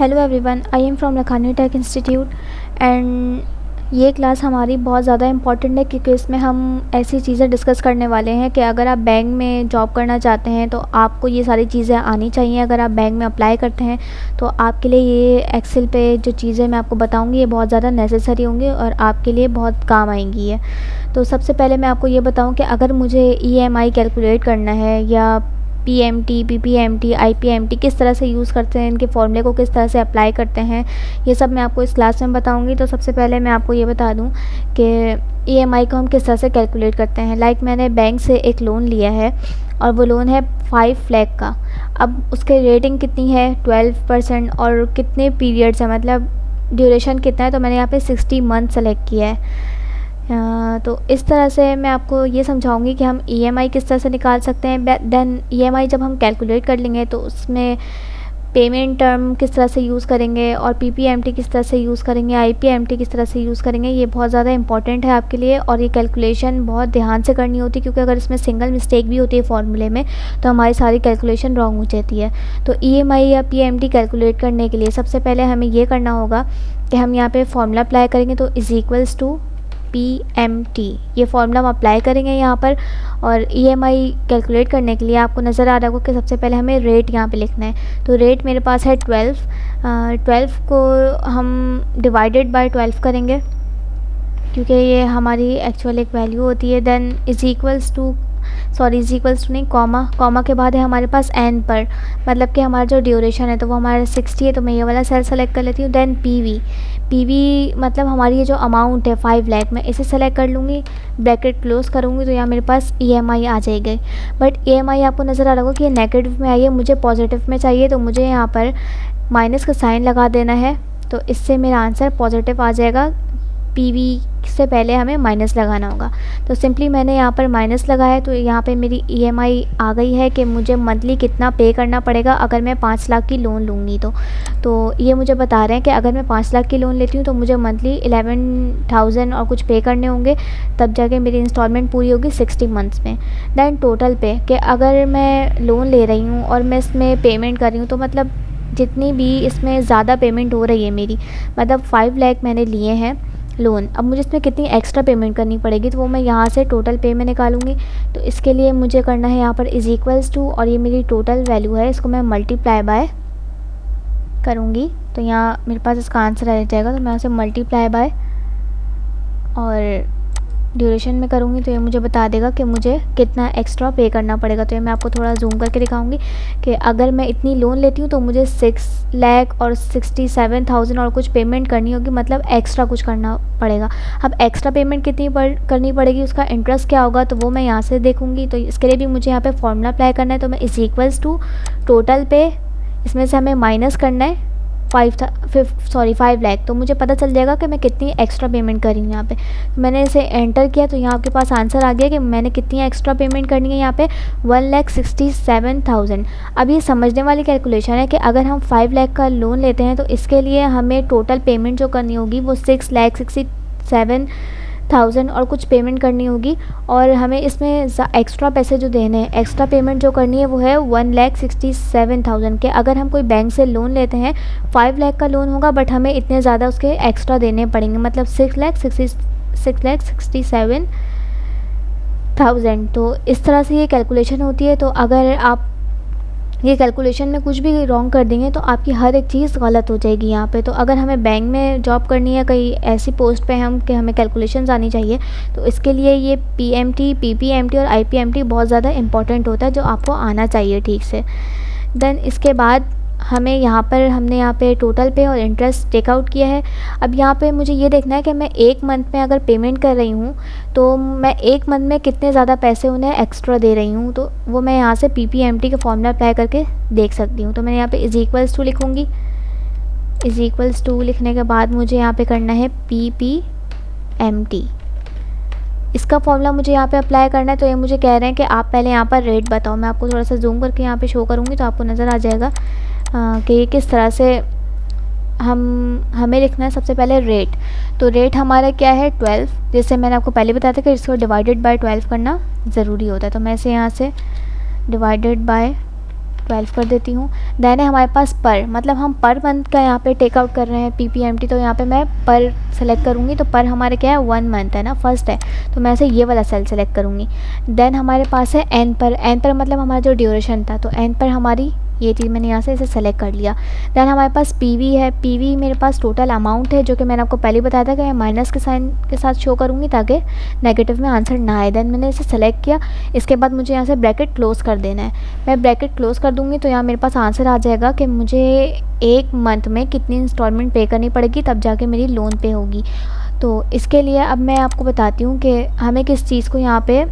Hello everyone, I am from Lakhani tech institute and ये class हमारी बहुत ज़्यादा इंपॉर्टेंट है क्योंकि इसमें हम ऐसी चीज़ें डिस्कस करने वाले हैं कि अगर आप बैंक में जॉब करना चाहते हैं तो आपको ये सारी चीज़ें आनी चाहिए। अगर आप बैंक में अप्लाई करते हैं तो आपके लिए ये एक्सेल पे जो चीज़ें मैं आपको बताऊंगी ये बहुत ज़्यादा नेसेसरी होंगी और आपके लिए बहुत काम आएंगी ये। तो सबसे पहले मैं आपको ये बताऊँ कि अगर मुझे EMI कैलकुलेट करना है या PMT, PPMT, IPMT किस तरह से यूज़ करते हैं, इनके फॉर्मूले को किस तरह से अप्लाई करते हैं, ये सब मैं आपको इस क्लास में बताऊंगी। तो सबसे पहले मैं आपको ये बता दूं कि EMI को हम किस तरह से कैलकुलेट करते हैं। मैंने बैंक से एक लोन लिया है और वो लोन है 5 लाख का। अब उसके रेटिंग कितनी है 12% और कितने पीरियड्स है, मतलब ड्यूरेशन कितना है, तो मैंने यहाँ पे 60 मंथ सेलेक्ट किया है। तो इस तरह से मैं आपको ये समझाऊंगी कि हम EMI किस तरह से निकाल सकते हैं। देन EMI जब हम कैलकुलेट कर लेंगे तो उसमें पेमेंट टर्म किस तरह से यूज़ करेंगे और PPMT किस तरह से यूज़ करेंगे, IPMT किस तरह से यूज़ करेंगे, ये बहुत ज़्यादा इंपॉर्टेंट है आपके लिए। और ये कैलकुलेशन बहुत ध्यान से करनी होती है क्योंकि अगर इसमें सिंगल मिस्टेक भी होती है फॉर्मूले में तो हमारी सारी कैलकुलेशन रॉन्ग हो जाती है। तो EMI या PMT कैलकुलेट करने के लिए सबसे पहले हमें ये करना होगा कि हम यहाँ पर फॉर्मूला अप्लाई करेंगे। तो = PMT ये फार्मूला हम अप्लाई करेंगे यहाँ पर। और EMI कैलकुलेट करने के लिए आपको नज़र आ रहा होगा कि सबसे पहले हमें रेट यहाँ पे लिखना है। तो रेट मेरे पास है 12 को हम डिवाइडेड बाय 12 करेंगे क्योंकि ये हमारी एक्चुअल एक वैल्यू होती है। देन इज़ इक्वल्स टू नहीं, कॉमा के बाद है हमारे पास n पर, मतलब कि हमारा जो ड्यूरेशन है तो वो हमारा 60 है। तो मैं ये वाला सेल सेलेक्ट कर लेती हूँ। देन PV मतलब हमारी ये जो अमाउंट है 5 लाख, मैं इसे सेलेक्ट कर लूँगी, ब्रैकेट क्लोज़ करूँगी तो यहाँ मेरे पास EMI आ जाएगी। बट EMI आपको नज़र आ रहा होगा कि ये नेगेटिव में आई है, मुझे पॉजिटिव में चाहिए। तो मुझे यहाँ पर माइनस का साइन लगा देना है, तो इससे मेरा आंसर पॉजिटिव आ जाएगा। PV से पहले हमें माइनस लगाना होगा। तो सिंपली मैंने यहाँ पर माइनस लगाया है, तो यहाँ पे मेरी EMI आ गई है कि मुझे मंथली कितना पे करना पड़ेगा अगर मैं 5 लाख की लोन लूँगी। तो ये मुझे बता रहे हैं कि अगर मैं 5 लाख की लोन लेती हूँ तो मुझे मंथली 11,000 और कुछ पे करने होंगे, तब जाके मेरी इंस्टॉलमेंट पूरी होगी 60 मंथ्स में। दैन टोटल पे कि अगर मैं लोन ले रही हूँ और मैं इसमें पेमेंट कर रही हूँ तो मतलब जितनी भी इसमें ज़्यादा पेमेंट हो रही है मेरी, मतलब 5 लाख मैंने लिए हैं लोन, अब मुझे इसमें कितनी एक्स्ट्रा पेमेंट करनी पड़ेगी तो वो मैं यहाँ से टोटल पे में निकालूंगी। तो इसके लिए मुझे करना है यहाँ पर = और ये मेरी टोटल वैल्यू है, इसको मैं मल्टीप्लाई बाय करूँगी तो यहाँ मेरे पास इसका आंसर आ जाएगा। तो मैं यहाँ से मल्टीप्लाई बाय और ड्यूरेशन में करूँगी तो ये मुझे बता देगा कि मुझे कितना एक्स्ट्रा पे करना पड़ेगा। तो ये मैं आपको थोड़ा जूम करके दिखाऊंगी कि अगर मैं इतनी लोन लेती हूँ तो मुझे 6 लाख और 67,000 और कुछ पेमेंट करनी होगी, मतलब एक्स्ट्रा कुछ करना पड़ेगा। अब एक्स्ट्रा पेमेंट कितनी करनी पड़ेगी, उसका इंटरेस्ट क्या होगा, तो वो मैं यहाँ से देखूँगी। तो इसके लिए भी मुझे यहाँ पर फॉर्मूला अप्लाई करना है। तो मैं = टोटल पे, इसमें से हमें माइनस करना है 5 लाख, तो मुझे पता चल जाएगा कि मैं कितनी एक्स्ट्रा पेमेंट कर रही हूँ यहाँ पे। मैंने इसे एंटर किया तो यहाँ आपके पास आंसर आ गया कि मैंने कितनी एक्स्ट्रा पेमेंट करनी है यहाँ पे 1,67,000। अब ये समझने वाली कैलकुलेशन है कि अगर हम 5 लाख का लोन लेते हैं तो इसके लिए हमें टोटल पेमेंट जो करनी होगी वो 6,67,000 और कुछ पेमेंट करनी होगी। और हमें इसमें एक्स्ट्रा पैसे जो देने हैं, एक्स्ट्रा पेमेंट जो करनी है वो है 1,67,000 के। अगर हम कोई बैंक से लोन लेते हैं 5 लाख का लोन होगा बट हमें इतने ज़्यादा उसके एक्स्ट्रा देने पड़ेंगे, मतलब 6,67,000। तो इस तरह से ये कैलकुलेशन होती है। तो अगर आप ये कैलकुलेशन में कुछ भी रॉन्ग कर देंगे तो आपकी हर एक चीज़ गलत हो जाएगी यहाँ पे। तो अगर हमें बैंक में जॉब करनी है, कहीं ऐसी पोस्ट पे हम कि हमें कैलकुलेशंस आनी चाहिए, तो इसके लिए ये PMT, PPMT और IPMT बहुत ज़्यादा इंपॉर्टेंट होता है जो आपको आना चाहिए ठीक से। देन इसके बाद हमने यहाँ पे टोटल पे और इंटरेस्ट टेकआउट किया है। अब यहाँ पे मुझे ये देखना है कि मैं एक मंथ में अगर पेमेंट कर रही हूँ तो मैं एक मंथ में कितने ज़्यादा पैसे उन्हें एक्स्ट्रा दे रही हूँ। तो वो मैं यहाँ से PPMT का फॉर्मूला अप्लाई करके देख सकती हूँ। तो मैं यहाँ पे = लिखूँगी। = लिखने के बाद मुझे यहाँ पे करना है PPMT, इसका फॉर्मूला मुझे यहाँ पे अप्लाई करना है। तो ये मुझे कह रहे हैं कि आप पहले यहाँ पर रेट बताओ। मैं आपको थोड़ा सा जूम करके यहाँ पे शो करूँगी तो आपको नज़र आ जाएगा कि ये किस तरह से हमें लिखना है। सबसे पहले रेट, तो रेट हमारा क्या है 12, जैसे मैंने आपको पहले बताया था कि इसको डिवाइडेड बाय 12 करना ज़रूरी होता है। तो मैं इसे यहाँ से डिवाइडेड बाय 12 कर देती हूँ। देन है हमारे पास पर, मतलब हम पर मंथ का यहाँ पे टेकआउट कर रहे हैं PPMT, तो यहाँ पे मैं पर सेलेक्ट करूँगी। तो पर हमारे क्या है 1 मंथ है ना, फर्स्ट है, तो मैं ऐसे ये वाला सेल सेलेक्ट करूँगी। देन हमारे पास है एन पर, एन पर मतलब हमारा जो ड्यूरेशन था, तो एन पर हमारी ये चीज़ मैंने यहाँ से इसे सेलेक्ट कर लिया। देन हमारे पास PV है, PV मेरे पास टोटल अमाउंट है, जो कि मैंने आपको पहले बताया था कि मैं माइनस के साइन के साथ शो करूँगी ताकि नेगेटिव में आंसर ना आए। देन मैंने इसे सेलेक्ट किया। इसके बाद मुझे यहाँ से ब्रैकेट क्लोज़ कर देना है। मैं ब्रैकेट क्लोज़ कर दूँगी तो यहाँ मेरे पास आंसर आ जाएगा कि मुझे एक मंथ में कितनी इंस्टॉलमेंट पे करनी पड़ेगी, तब जाके मेरी लोन पे होगी। तो इसके लिए अब मैं आपको बताती हूँ कि हमें किस चीज़ को यहाँ पे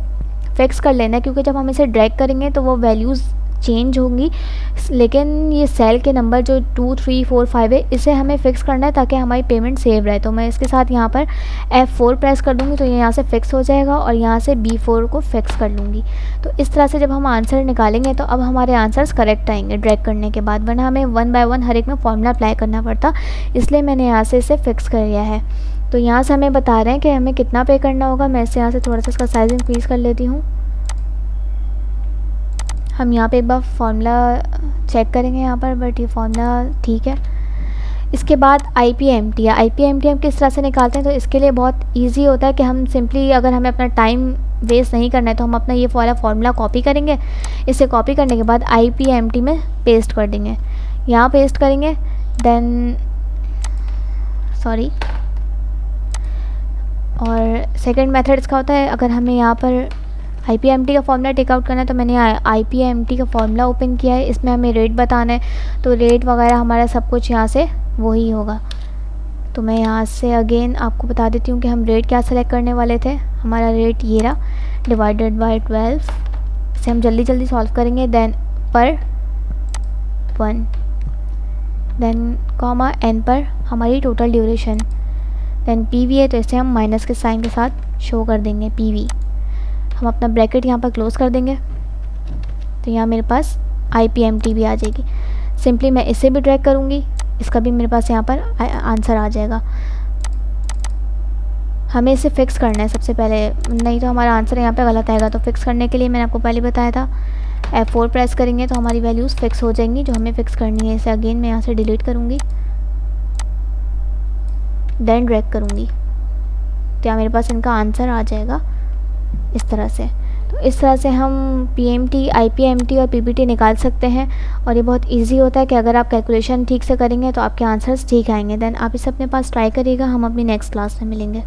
फिक्स कर लेना है, क्योंकि जब हम इसे ड्रैग करेंगे तो वो वैल्यूज़ चेंज होंगी, लेकिन ये सेल के नंबर जो 2, 3, 4, 5 है, इसे हमें फ़िक्स करना है ताकि हमारी पेमेंट सेव रहे। तो मैं इसके साथ यहाँ पर F4 प्रेस कर दूँगी तो ये यहाँ से फ़िक्स हो जाएगा, और यहाँ से B4 को फ़िक्स कर लूँगी। तो इस तरह से जब हम आंसर निकालेंगे तो अब हमारे आंसर्स करेक्ट आएंगे ड्रैग करने के बाद, वरना हमें 1 बाय 1 हर एक में फॉर्मूला अप्लाई करना पड़ता, इसलिए मैंने यहाँ से इसे फ़िक्स कर लिया है। तो यहाँ से हमें बता रहे हैं कि हमें कितना पे करना होगा। मैं इससे यहाँ से थोड़ा सा इसका साइज़ इंक्रीज़ कर लेती हूँ। हम यहाँ पे एक बार फार्मूला चेक करेंगे यहाँ पर, बट ये फार्मूला ठीक है। इसके बाद IPMT है। IPMT हम किस तरह से निकालते हैं, तो इसके लिए बहुत इजी होता है कि हम सिंपली, अगर हमें अपना टाइम वेस्ट नहीं करना है, तो हम अपना ये वाला फार्मूला कॉपी करेंगे। इसे कॉपी करने के बाद IPMT में पेस्ट कर देंगे, यहाँ पेस्ट करेंगे। देन और सेकंड मेथड इसका होता है, अगर हमें यहाँ पर IPMT का फार्मूला टेकआउट करना है तो मैंने IPMT का फार्मूला ओपन किया है। इसमें हमें रेट बताना है, तो रेट वगैरह हमारा सब कुछ यहाँ से वही होगा। तो मैं यहाँ से अगेन आपको बता देती हूँ कि हम रेट क्या सेलेक्ट करने वाले थे। हमारा रेट ये रहा, डिवाइडेड बाय 12। इसे हम जल्दी जल्दी सॉल्व करेंगे। देन पर 1, देन कॉमा n पर हमारी टोटल ड्यूरेशन, देन PV है तो इसे हम माइनस के साइन के साथ शो कर देंगे PV। हम अपना ब्रैकेट यहाँ पर क्लोज़ कर देंगे, तो यहाँ मेरे पास IPMT भी आ जाएगी। सिंपली मैं इसे भी ड्रैग करूँगी, इसका भी मेरे पास यहाँ पर आंसर आ जाएगा। हमें इसे फ़िक्स करना है सबसे पहले, नहीं तो हमारा आंसर यहाँ पे गलत आएगा। तो फिक्स करने के लिए मैंने आपको पहले बताया था, F4 प्रेस करेंगे तो हमारी वैल्यूज़ फ़िक्स हो जाएंगी जो हमें फ़िक्स करनी है। इसे अगेन मैं यहाँ से डिलीट करूँगी, देन ड्रैग करूँगी, तो यहाँ मेरे पास इनका आंसर आ जाएगा इस तरह से। तो इस तरह से हम PMT, IPMT और PPT निकाल सकते हैं, और ये बहुत इजी होता है कि अगर आप कैलकुलेशन ठीक से करेंगे तो आपके आंसर्स ठीक आएंगे। देन आप इसे अपने पास ट्राई करिएगा। हम अपनी नेक्स्ट क्लास में मिलेंगे।